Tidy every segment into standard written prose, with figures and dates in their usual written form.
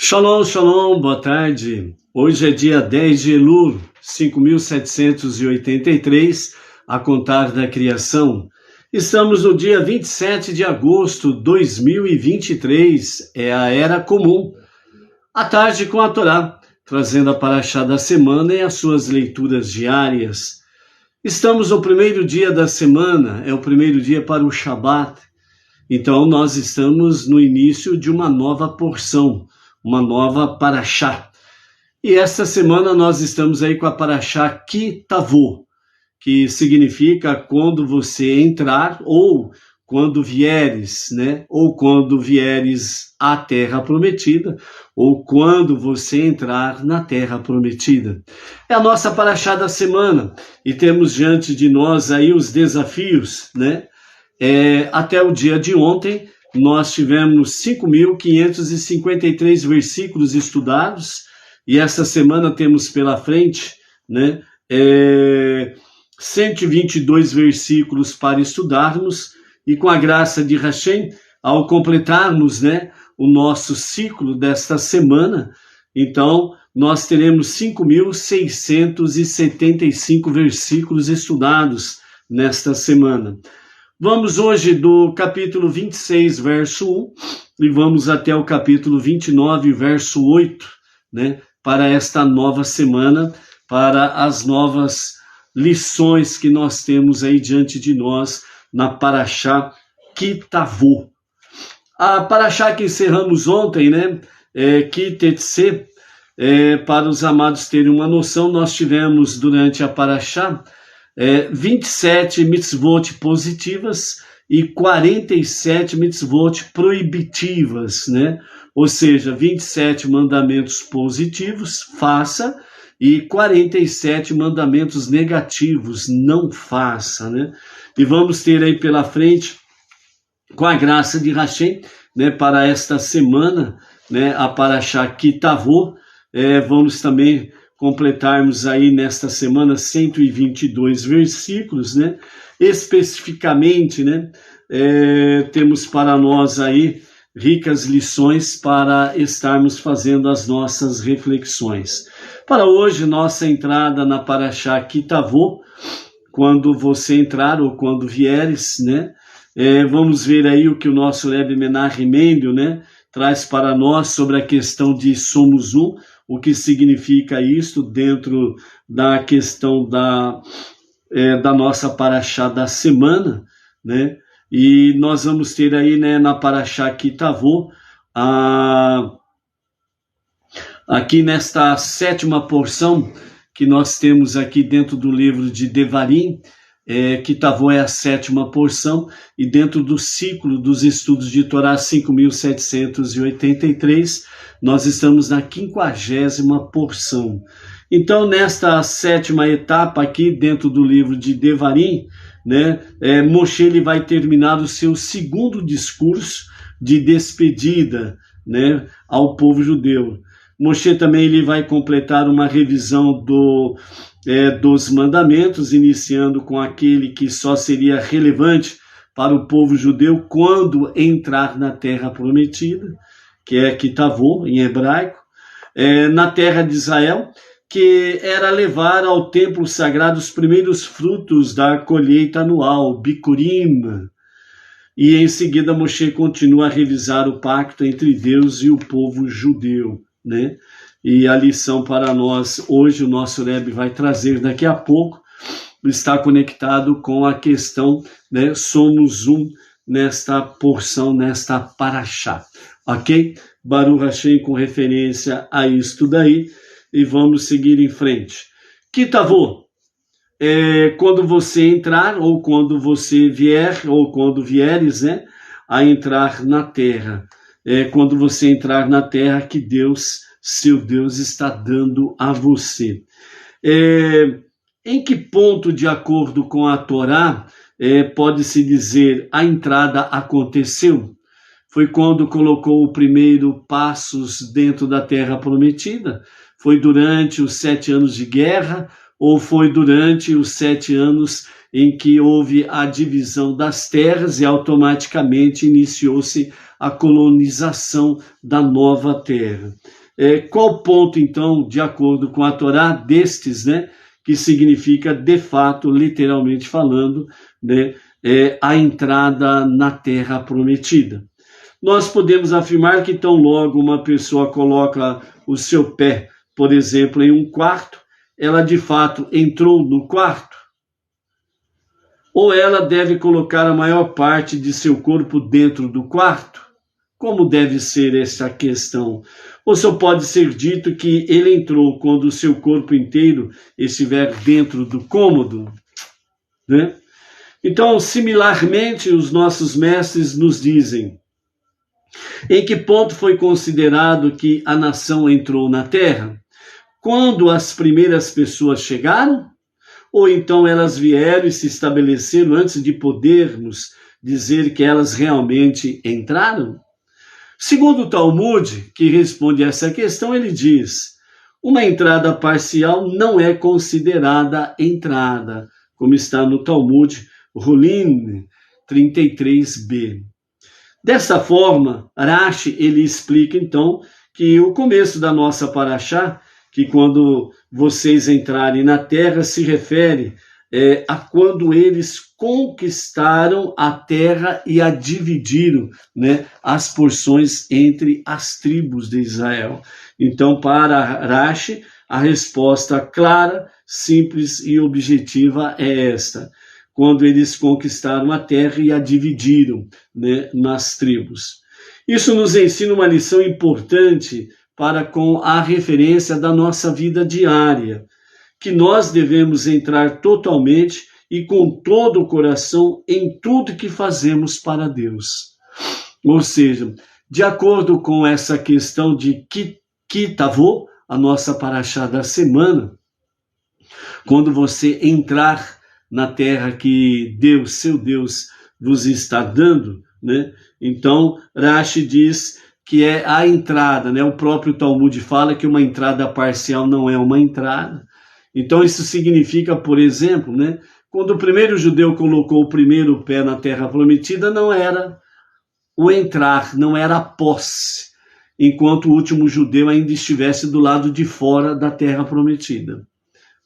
Shalom, shalom, boa tarde. Hoje é dia 10 de Elul, 5.783, a contar da criação. Estamos no dia 27 de agosto de 2023, é a Era Comum. À tarde com a Torá, trazendo a Parashá da semana e as suas leituras diárias. Estamos no primeiro dia da semana, é o primeiro dia para o Shabat. Então nós estamos no início de uma nova porção, uma nova Parashá. E esta semana nós estamos aí com a Parashá Ki Tavo, que significa quando você entrar ou quando vieres, né? Ou quando vieres à Terra Prometida, ou quando você entrar na Terra Prometida. É a nossa Parashá da semana e temos diante de nós aí os desafios, né? Até o dia de ontem, nós tivemos 5.553 versículos estudados, e essa semana temos pela frente, né, 122 versículos para estudarmos, e com a graça de Hashem, ao completarmos, né, o nosso ciclo desta semana, então nós teremos 5.675 versículos estudados nesta semana. Vamos hoje do capítulo 26, verso 1, e vamos até o capítulo 29, verso 8, né, para esta nova semana, para as novas lições que nós temos aí diante de nós na Parashá Ki Tavo. A Parashá que encerramos ontem, né, Ki Tetse, para os amados terem uma noção, nós tivemos durante a Parashá 27 mitzvot positivas e 47 mitzvot proibitivas, né? Ou seja, 27 mandamentos positivos, faça, e 47 mandamentos negativos, não faça, né? E vamos ter aí pela frente, com a graça de Hashem, né, para esta semana, né, a Parashá Ki Tavo, vamos também completarmos aí nesta semana 122 versículos, né? Especificamente, né, temos para nós aí ricas lições para estarmos fazendo as nossas reflexões. Para hoje, nossa entrada na Parashá Ki Tavo, quando você entrar ou quando vieres, né, vamos ver aí o que o nosso Rebbe Menachem Mendel, né, traz para nós sobre a questão de somos um, o que significa isso dentro da questão da nossa Parashá da semana, né? E nós vamos ter aí, né, na Parashá Ki Tavo, aqui nesta sétima porção que nós temos aqui dentro do livro de Devarim, Ki Tavo é a sétima porção, e dentro do ciclo dos estudos de Torá 5.783, nós estamos na 50ª porção. Então, nesta sétima etapa aqui, dentro do livro de Devarim, né, Moshe ele vai terminar o seu segundo discurso de despedida, né, ao povo judeu. Moshe também ele vai completar uma revisão dos mandamentos, iniciando com aquele que só seria relevante para o povo judeu quando entrar na Terra Prometida, que é Ki Tavo, em hebraico, na terra de Israel, que era levar ao templo sagrado os primeiros frutos da colheita anual, Bikurim. E em seguida Moshe continua a revisar o pacto entre Deus e o povo judeu, né? E a lição para nós hoje, o nosso Rebbe vai trazer daqui a pouco, está conectado com a questão, né, somos um, nesta porção, nesta Parashá, ok? Baruch Hashem com referência a isto daí, e vamos seguir em frente. Ki Tavo, quando você entrar, ou quando você vier, ou quando vieres, né, a entrar na terra, quando você entrar na terra que Deus, seu Deus, está dando a você. Em que ponto, de acordo com a Torá, pode-se dizer a entrada aconteceu? Foi quando colocou o primeiro passos dentro da Terra Prometida? Foi durante os 7 anos de guerra? Ou foi durante os 7 anos em que houve a divisão das terras e automaticamente iniciou-se a colonização da nova terra. Qual ponto, então, de acordo com a Torá, destes, né, que significa, de fato, literalmente falando, né, a entrada na terra prometida? Nós podemos afirmar que tão logo uma pessoa coloca o seu pé, por exemplo, em um quarto, ela de fato entrou no quarto? Ou ela deve colocar a maior parte de seu corpo dentro do quarto? Como deve ser essa questão? Ou só pode ser dito que ele entrou quando o seu corpo inteiro estiver dentro do cômodo, né? Então, similarmente, os nossos mestres nos dizem: em que ponto foi considerado que a nação entrou na terra? Quando as primeiras pessoas chegaram? Ou então elas vieram e se estabeleceram antes de podermos dizer que elas realmente entraram? Segundo o Talmud, que responde a essa questão, ele diz: uma entrada parcial não é considerada entrada, como está no Talmud Hulin 33b. Dessa forma, Rashi, ele explica então que o começo da nossa paraxá, que quando vocês entrarem na terra, se refere a quando eles conquistaram a terra e a dividiram, né, as porções entre as tribos de Israel. Então, para Rashi, a resposta clara, simples e objetiva é esta: quando eles conquistaram a terra e a dividiram, né, nas tribos. Isso nos ensina uma lição importante para com a referência da nossa vida diária, que nós devemos entrar totalmente e com todo o coração em tudo que fazemos para Deus. Ou seja, de acordo com essa questão de Kitavô, a nossa paraxá da semana, quando você entrar na terra que Deus, seu Deus, vos está dando, né? Então, Rashi diz que é a entrada, né? O próprio Talmud fala que uma entrada parcial não é uma entrada. Então, isso significa, por exemplo, né, quando o primeiro judeu colocou o primeiro pé na terra prometida, não era o entrar, não era a posse, enquanto o último judeu ainda estivesse do lado de fora da terra prometida.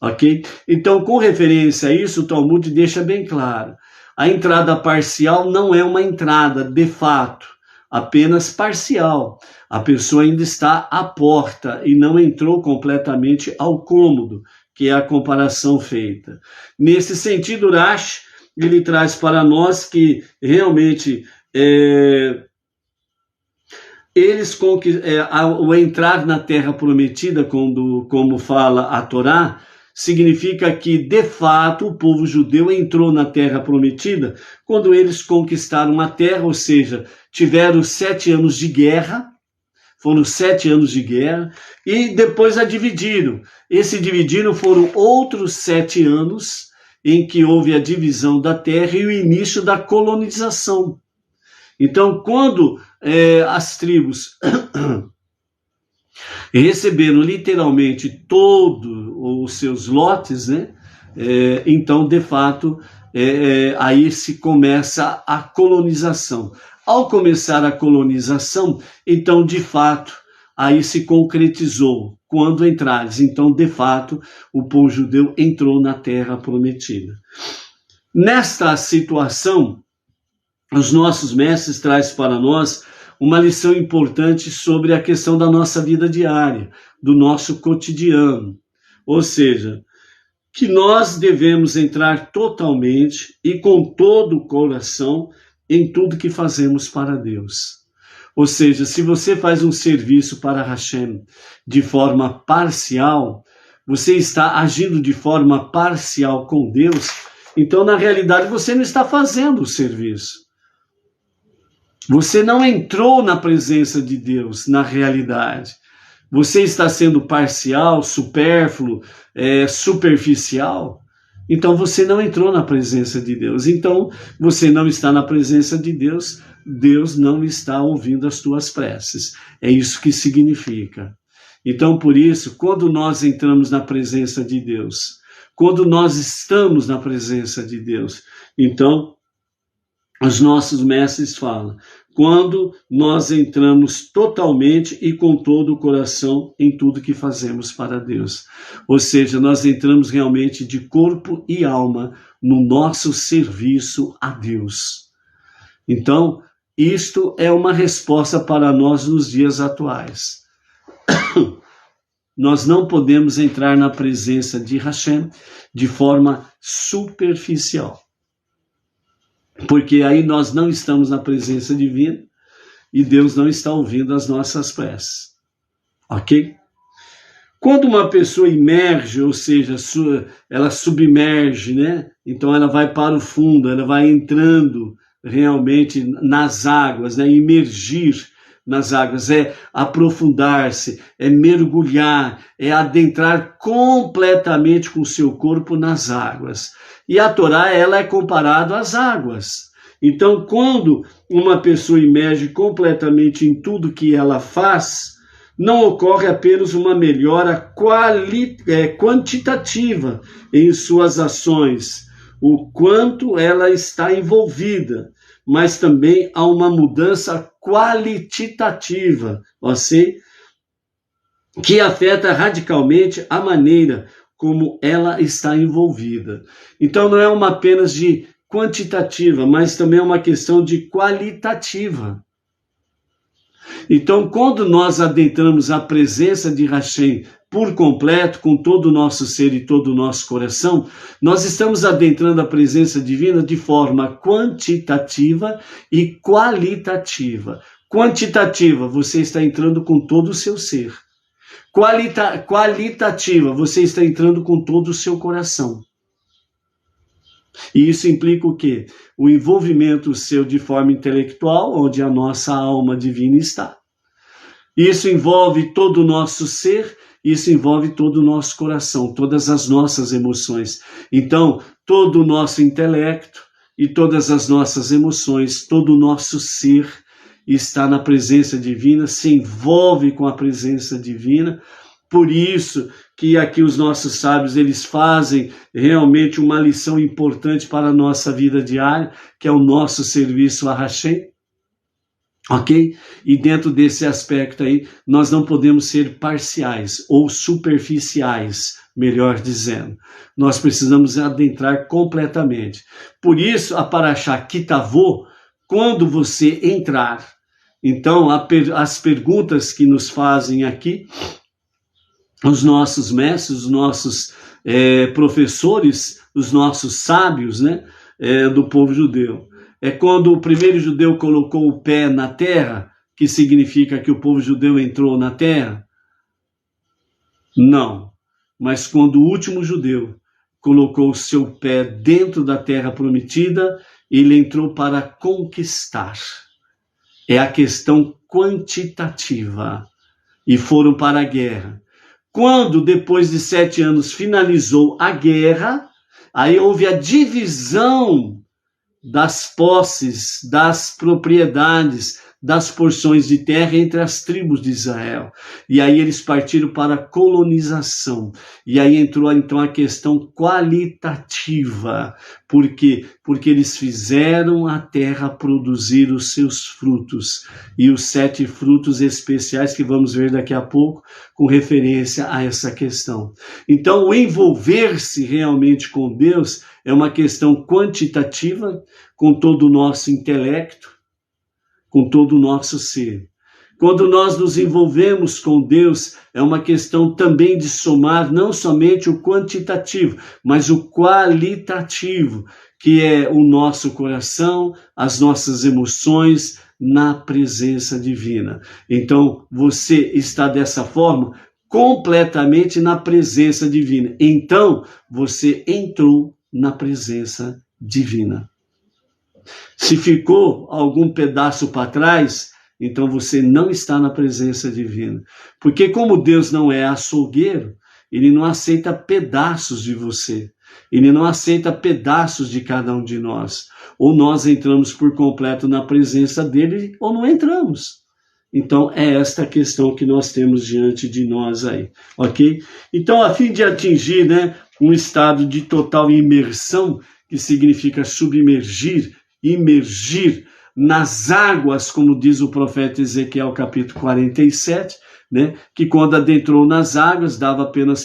Ok? Então, com referência a isso, o Talmud deixa bem claro: a entrada parcial não é uma entrada de fato, apenas parcial. A pessoa ainda está à porta e não entrou completamente ao cômodo, que é a comparação feita. Nesse sentido, Rashi, ele traz para nós que realmente o entrar na terra prometida, como fala a Torá, significa que, de fato, o povo judeu entrou na terra prometida quando eles conquistaram a terra, ou seja, tiveram 7 anos de guerra, foram 7 anos de guerra, e depois a dividiram. Esse dividiram foram outros 7 anos em que houve a divisão da terra e o início da colonização. Então, quando as tribos receberam literalmente todos os seus lotes, né? Então, de fato, aí se começa a colonização. Ao começar a colonização, então, de fato, aí se concretizou quando entrares. Então, de fato, o povo judeu entrou na terra prometida. Nesta situação, os nossos mestres trazem para nós uma lição importante sobre a questão da nossa vida diária, do nosso cotidiano. Ou seja, que nós devemos entrar totalmente e com todo o coração em tudo que fazemos para Deus. Ou seja, se você faz um serviço para Hashem de forma parcial, você está agindo de forma parcial com Deus, então na realidade você não está fazendo o serviço. Você não entrou na presença de Deus, na realidade. Você está sendo parcial, supérfluo, superficial. Então você não entrou na presença de Deus. Então você não está na presença de Deus, Deus não está ouvindo as tuas preces. É isso que significa. Então por isso, quando nós entramos na presença de Deus, quando nós estamos na presença de Deus. Então, os nossos mestres falam, quando nós entramos totalmente e com todo o coração em tudo que fazemos para Deus. Ou seja, nós entramos realmente de corpo e alma no nosso serviço a Deus. Então, isto é uma resposta para nós nos dias atuais. Nós não podemos entrar na presença de Hashem de forma superficial. Porque aí nós não estamos na presença divina e Deus não está ouvindo as nossas preces. Ok? Quando uma pessoa imerge, ou seja, ela submerge, né? Então ela vai para o fundo, ela vai entrando realmente nas águas, né? Imergir nas águas, é aprofundar-se, é mergulhar, é adentrar completamente com o seu corpo nas águas. E a Torá, ela é comparada às águas. Então, quando uma pessoa imerge completamente em tudo que ela faz, não ocorre apenas uma melhora quantitativa em suas ações, o quanto ela está envolvida, mas também há uma mudança qualitativa, assim, que afeta radicalmente a maneira como ela está envolvida. Então não é uma apenas de quantitativa, mas também é uma questão de qualitativa. Então, quando nós adentramos a presença de Hashem por completo, com todo o nosso ser e todo o nosso coração, nós estamos adentrando a presença divina de forma quantitativa e qualitativa. Quantitativa, você está entrando com todo o seu ser. Qualitativa, você está entrando com todo o seu coração. E isso implica o quê? O envolvimento seu de forma intelectual, onde a nossa alma divina está. Isso envolve todo o nosso ser, isso envolve todo o nosso coração, todas as nossas emoções. Então, todo o nosso intelecto e todas as nossas emoções, todo o nosso ser está na presença divina, se envolve com a presença divina. Por isso que aqui os nossos sábios, eles fazem realmente uma lição importante para a nossa vida diária, que é o nosso serviço a Hashem. Ok? E dentro desse aspecto aí, nós não podemos ser parciais ou superficiais, melhor dizendo. Nós precisamos adentrar completamente. Por isso, a Parashá Kitavô, quando você entrar, então as perguntas que nos fazem aqui, os nossos mestres, os nossos professores, os nossos sábios, né, do povo judeu. É quando o primeiro judeu colocou o pé na terra, que significa que o povo judeu entrou na terra? Não. Mas quando o último judeu colocou o seu pé dentro da terra prometida, ele entrou para conquistar. É a questão quantitativa. E foram para a guerra. Quando, depois de 7 anos, finalizou a guerra, aí houve a divisão das posses, das propriedades, das porções de terra entre as tribos de Israel. E aí eles partiram para a colonização. E aí entrou então a questão qualitativa. Por quê? Porque eles fizeram a terra produzir os seus frutos. E os 7 frutos especiais que vamos ver daqui a pouco, com referência a essa questão. Então, o envolver-se realmente com Deus é uma questão quantitativa, com todo o nosso intelecto, com todo o nosso ser. Quando nós nos envolvemos com Deus, é uma questão também de somar não somente o quantitativo, mas o qualitativo, que é o nosso coração, as nossas emoções na presença divina. Então, você está dessa forma completamente na presença divina. Então, você entrou na presença divina. Se ficou algum pedaço para trás, então você não está na presença divina. Porque como Deus não é açougueiro, ele não aceita pedaços de você. Ele não aceita pedaços de cada um de nós. Ou nós entramos por completo na presença dele, ou não entramos. Então, é esta questão que nós temos diante de nós aí, ok? Então, a fim de atingir, né, um estado de total imersão, que significa submergir, imergir nas águas, como diz o profeta Ezequiel, capítulo 47, né, que quando adentrou nas águas, dava apenas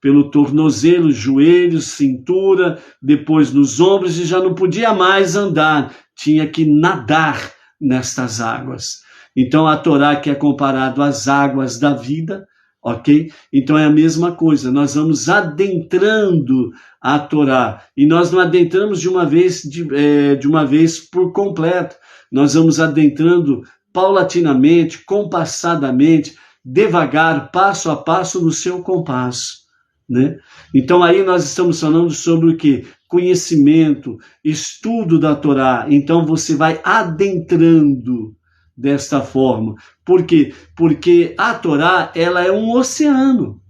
pelo tornozelo, joelhos, cintura, depois nos ombros, e já não podia mais andar, tinha que nadar nestas águas. Então a Torá, que é comparado às águas da vida, ok? Então é a mesma coisa, nós vamos adentrando a Torá, e nós não adentramos de uma vez por completo, nós vamos adentrando paulatinamente, compassadamente, devagar, passo a passo no seu compasso, né? Então aí nós estamos falando sobre o quê? Conhecimento, estudo da Torá. Então você vai adentrando desta forma. Por quê? Porque a Torá, ela é um oceano.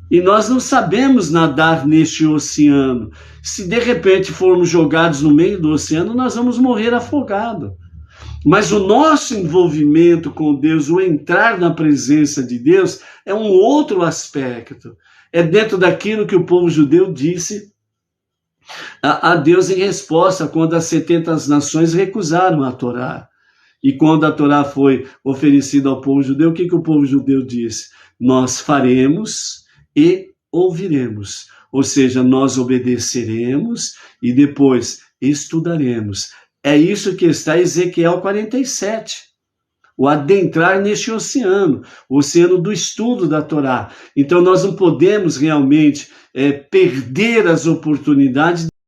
E nós não sabemos nadar neste oceano. Se de repente formos jogados no meio do oceano, nós vamos morrer afogados. Mas o nosso envolvimento com Deus, o entrar na presença de Deus, é um outro aspecto. É dentro daquilo que o povo judeu disse a Deus em resposta quando as 70 nações recusaram a Torá. E quando a Torá foi oferecida ao povo judeu, o que o povo judeu disse? Nós faremos e ouviremos. Ou seja, nós obedeceremos e depois estudaremos. É isso que está em Ezequiel 47. O adentrar neste oceano, o oceano do estudo da Torá. Então nós não podemos realmente perder as oportunidades